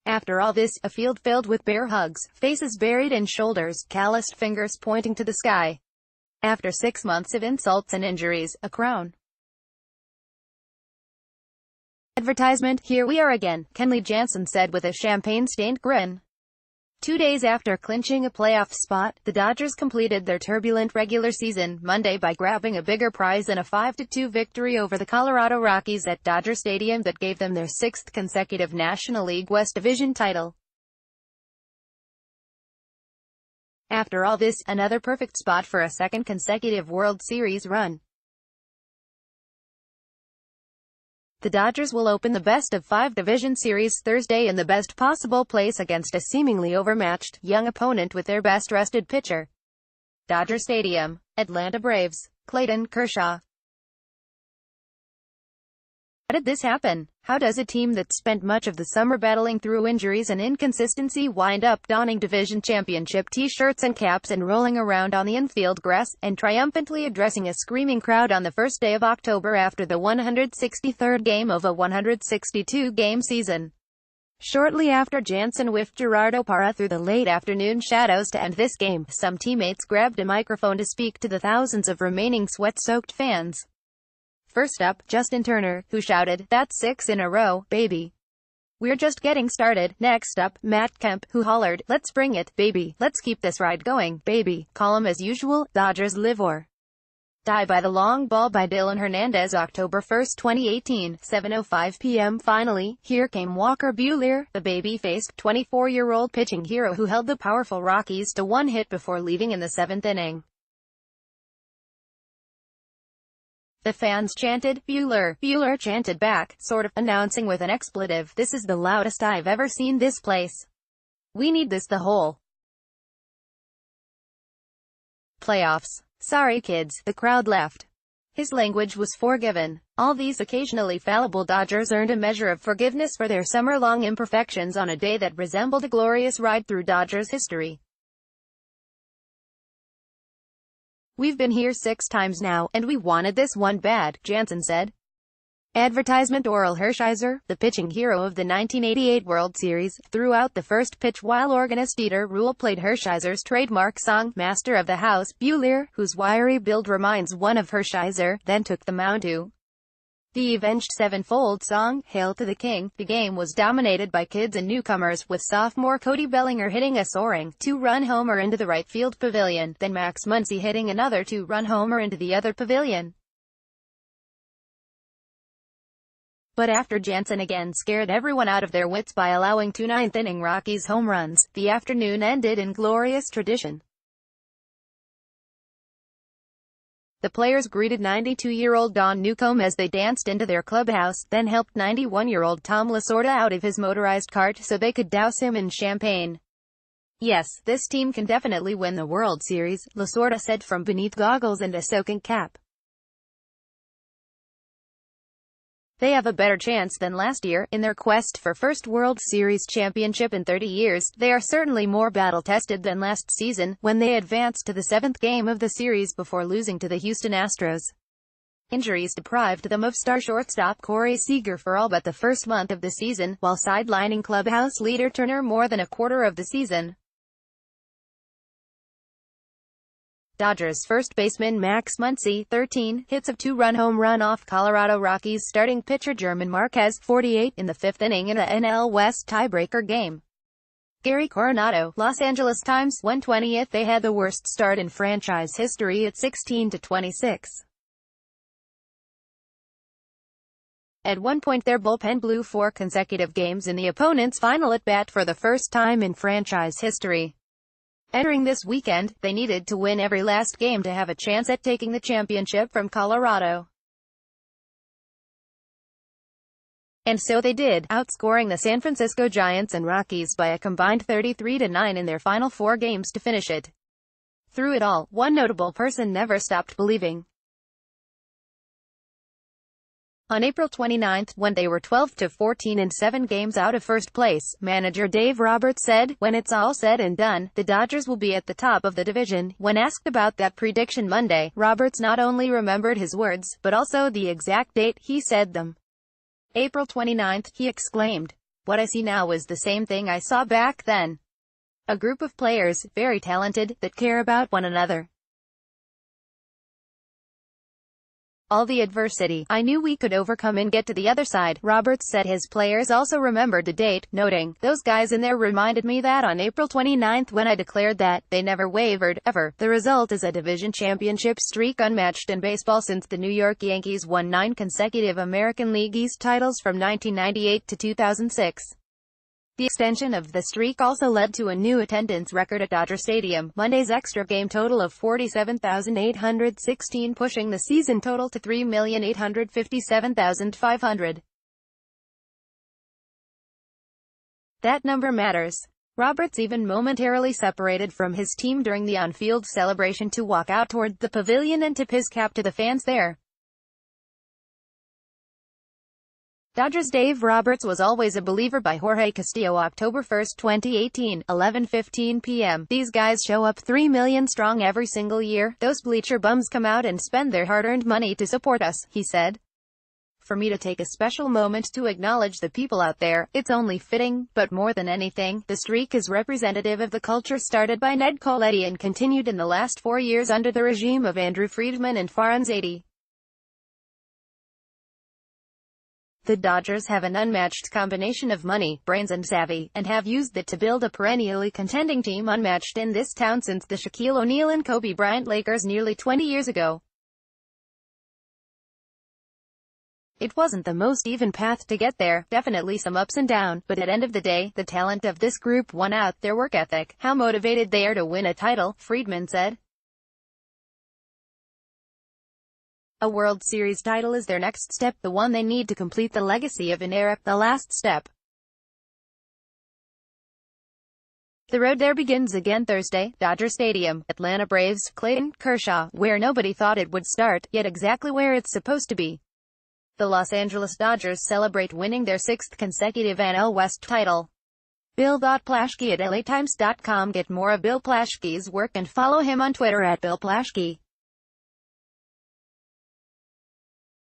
After all this, a field filled with bear hugs, faces buried in shoulders, calloused fingers pointing to the sky. After 6 months of insults and injuries, a crown. Advertisement, here we are again, Kenley Jansen said with a champagne-stained grin. 2 days after clinching a playoff spot, the Dodgers completed their turbulent regular season Monday by grabbing a bigger prize than a 5-2 victory over the Colorado Rockies at Dodger Stadium that gave them their 6th consecutive National League West Division title. After all this, another perfect spot for a second consecutive World Series run. The Dodgers will open the best-of-5 division series Thursday in the best possible place against a seemingly overmatched, young opponent with their best-rested pitcher. Dodger Stadium, Atlanta Braves, Clayton Kershaw. How did this happen? How does a team that spent much of the summer battling through injuries and inconsistency wind up donning division championship t-shirts and caps and rolling around on the infield grass, and triumphantly addressing a screaming crowd on the first day of October after the 163rd game of a 162-game season? Shortly after Jansen whiffed Gerardo Parra through the late afternoon shadows to end this game, some teammates grabbed a microphone to speak to the thousands of remaining sweat-soaked fans. First up, Justin Turner, who shouted, "That's 6 in a row, baby. We're just getting started." Next up, Matt Kemp, who hollered, "Let's bring it, baby. Let's keep this ride going, baby." Calm as usual, Dodgers live or die by the long ball by Dylan Hernandez. October 1, 2018, 7:05 p.m. Finally, here came Walker Buehler, the baby-faced, 24-year-old pitching hero who held the powerful Rockies to 1 hit before leaving in the 7th inning. The fans chanted, "Buehler." Buehler chanted back, sort of, announcing with an expletive, "This is the loudest I've ever seen this place. We need this the whole playoffs. Sorry kids." The crowd left. His language was forgiven. All these occasionally fallible Dodgers earned a measure of forgiveness for their summer-long imperfections on a day that resembled a glorious ride through Dodgers history. "We've been here 6 times now, and we wanted this one bad," Jansen said. Advertisement. Orel Hershiser, the pitching hero of the 1988 World Series, threw out the first pitch while organist Dieter Ruhl played Hershiser's trademark song, "Master of the House." Buehler, whose wiry build reminds one of Hershiser, then took the mound to the avenged sevenfold song, "Hail to the King." The game was dominated by kids and newcomers, with sophomore Cody Bellinger hitting a soaring 2-run homer into the right field pavilion, then Max Muncy hitting another 2-run homer into the other pavilion. But after Jansen again scared everyone out of their wits by allowing 2 ninth-inning Rockies home runs, the afternoon ended in glorious tradition. The players greeted 92-year-old Don Newcombe as they danced into their clubhouse, then helped 91-year-old Tom Lasorda out of his motorized cart so they could douse him in champagne. "Yes, this team can definitely win the World Series," Lasorda said from beneath goggles and a soaking cap. "They have a better chance than last year, in their quest for first World Series championship in 30 years. They are certainly more battle-tested than last season, when they advanced to the 7th game of the series before losing to the Houston Astros. Injuries deprived them of star shortstop Corey Seager for all but the first month of the season, while sidelining clubhouse leader Turner more than a quarter of the season. Dodgers first baseman Max Muncy, 13 hits of 2-run home run off Colorado Rockies starting pitcher German Marquez, 48, in the 5th inning in a NL West tiebreaker game. Gary Coronado, Los Angeles Times, 1/20. They had the worst start in franchise history at 16-26. At one point their bullpen blew 4 consecutive games in the opponent's final at-bat for the first time in franchise history. Entering this weekend, they needed to win every last game to have a chance at taking the championship from Colorado. And so they did, outscoring the San Francisco Giants and Rockies by a combined 33-9 in their final 4 games to finish it. Through it all, one notable person never stopped believing. On April 29, when they were 12-14 and 7 games out of first place, manager Dave Roberts said, "When it's all said and done, the Dodgers will be at the top of the division." When asked about that prediction Monday, Roberts not only remembered his words, but also the exact date he said them. "April 29, he exclaimed. What I see now is the same thing I saw back then. A group of players, very talented, that care about one another. All the adversity, I knew we could overcome and get to the other side. Roberts said his players also remembered the date, noting, "Those guys in there reminded me that on April 29 when I declared that, they never wavered, ever." The result is a division championship streak unmatched in baseball since the New York Yankees won 9 consecutive American League East titles from 1998 to 2006. The extension of the streak also led to a new attendance record at Dodger Stadium, Monday's extra game total of 47,816 pushing the season total to 3,857,500. That number matters. Roberts even momentarily separated from his team during the on-field celebration to walk out toward the pavilion and tip his cap to the fans there. Dodgers' Dave Roberts was always a believer by Jorge Castillo. October 1, 2018, 11:15 p.m. These guys show up 3 million strong every single year. Those bleacher bums come out and spend their hard-earned money to support us, he said. For me to take a special moment to acknowledge the people out there, it's only fitting, but more than anything, the streak is representative of the culture started by Ned Colletti and continued in the last 4 years under the regime of Andrew Friedman and Farhan Zaidi. The Dodgers have an unmatched combination of money, brains and savvy, and have used it to build a perennially contending team unmatched in this town since the Shaquille O'Neal and Kobe Bryant Lakers nearly 20 years ago. It wasn't the most even path to get there, definitely some ups and downs, but at the end of the day, the talent of this group won out, their work ethic, how motivated they are to win a title, Friedman said. A World Series title is their next step, the one they need to complete the legacy of an era, the last step. The road there begins again Thursday, Dodger Stadium, Atlanta Braves, Clayton Kershaw, where nobody thought it would start, yet exactly where it's supposed to be. The Los Angeles Dodgers celebrate winning their 6th consecutive NL West title. Bill.Plaschke at LATimes.com. Get more of Bill Plaschke's work and follow him on Twitter at Bill Plaschke.